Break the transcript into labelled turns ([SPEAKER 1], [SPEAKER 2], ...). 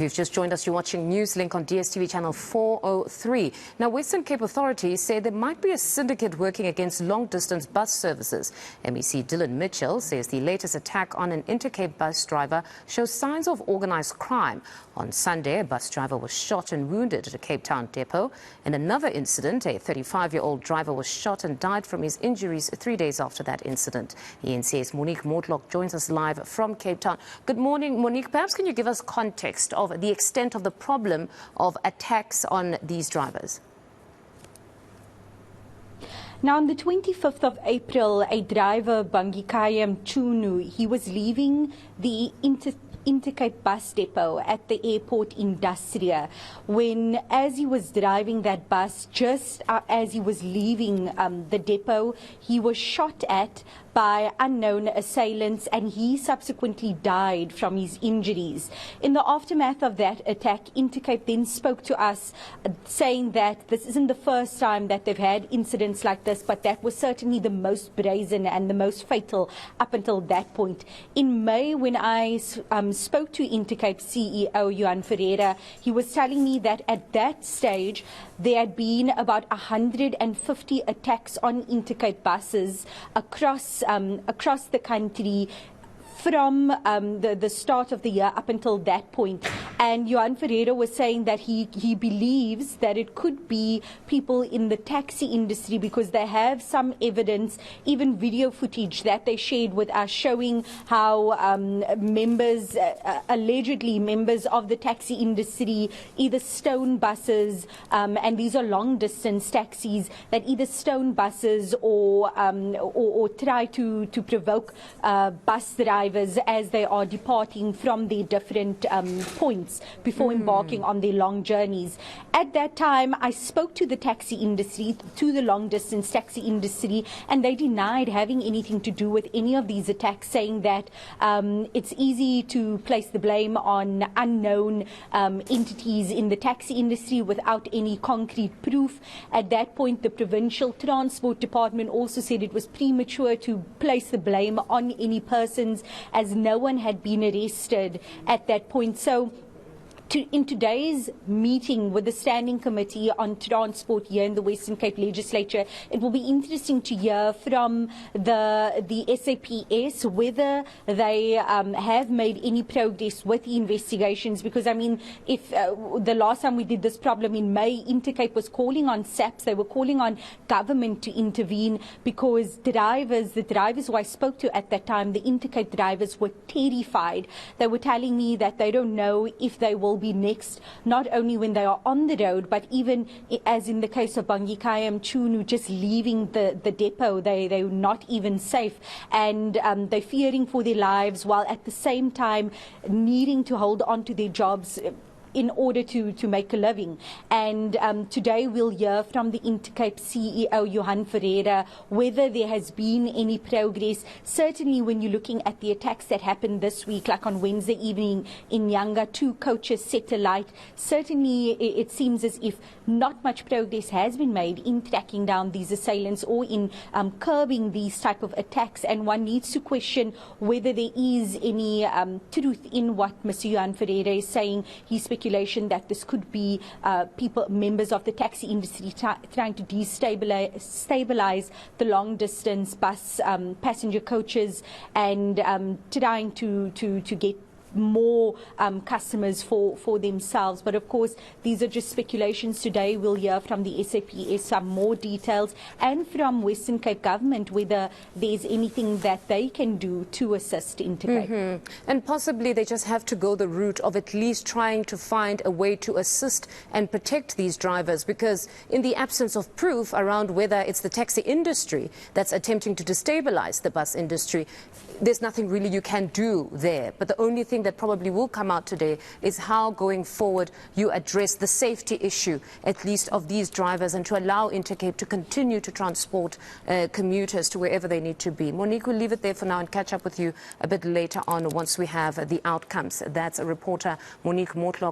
[SPEAKER 1] You've just joined us, you're watching Newslink on DSTV channel 403. Now, Western Cape authorities say there might be a syndicate working against long-distance bus services. MEC Daylin Mitchell says the latest attack on an Intercape bus driver shows signs of organised crime. On Sunday, a bus driver was shot and wounded at a Cape Town depot. In another incident, a 35-year-old driver was shot and died from his injuries 3 days after that incident. eNCA's Monique Mortlock joins us live from Cape Town. Good morning, Monique. Perhaps can you give us context of the extent of the problem of attacks on these drivers?
[SPEAKER 2] Now, on the 25th of April, a driver, Bangikayam Chunu, he was leaving the Intercape bus depot at the airport in Dasria when, as he was driving that bus, just as he was leaving the depot, he was shot at by unknown assailants, and he subsequently died from his injuries. In the aftermath of that attack, Intercape then spoke to us saying that this isn't the first time that they've had incidents like this, but that was certainly the most brazen and the most fatal up until that point. In May, when I spoke to Intercape CEO Johan Ferreira, he was telling me that at that stage there had been about 150 attacks on Intercape buses across the country from the start of the year up until that point. And Johan Ferreira was saying that he believes that it could be people in the taxi industry, because they have some evidence, even video footage that they shared with us, showing how allegedly members of the taxi industry either stone buses, and these are long distance taxis, that either stone buses or try to provoke bus drivers as they are departing from their different points before embarking on their long journeys. At that time, I spoke to the taxi industry, to the long distance taxi industry, and they denied having anything to do with any of these attacks, saying that it's easy to place the blame on unknown entities in the taxi industry without any concrete proof. At that point, the Provincial Transport Department also said it was premature to place the blame on any persons, as no one had been arrested at that point. So in today's meeting with the Standing Committee on Transport here in the Western Cape Legislature, it will be interesting to hear from the SAPS whether they have made any progress with the investigations, because, I mean, if the last time we did this problem in May, Intercape was calling on SAPS, they were calling on government to intervene, because the drivers who I spoke to at that time, the Intercape drivers, were terrified. They were telling me that they don't know if they will be next, not only when they are on the road, but even as in the case of Bangikayam Chunu, just leaving the depot, they're not even safe, and they're fearing for their lives, while at the same time needing to hold on to their jobs in order to make a living. And today we'll hear from the Intercape CEO Johan Ferreira whether there has been any progress. Certainly when you're looking at the attacks that happened this week, like on Wednesday evening in Nyanga, 2 coaches set alight, certainly it seems as if not much progress has been made in tracking down these assailants or in curbing these type of attacks, and one needs to question whether there is any truth in what Mr. Johan Ferreira is saying. He's speculation that this could be members of the taxi industry trying to stabilize the long distance bus passenger coaches, and trying to get more customers for themselves. But of course, these are just speculations. Today we'll hear from the SAPS some more details, and from Western Cape government whether there's anything that they can do to assist Intercape.
[SPEAKER 1] And possibly they just have to go the route of at least trying to find a way to assist and protect these drivers, because in the absence of proof around whether it's the taxi industry that's attempting to destabilize the bus industry, there's nothing really you can do there. But the only thing that probably will come out today is how, going forward, you address the safety issue, at least of these drivers, and to allow Intercape to continue to transport commuters to wherever they need to be. Monique, we'll leave it there for now and catch up with you a bit later on once we have the outcomes. That's a reporter, Monique Mortlock.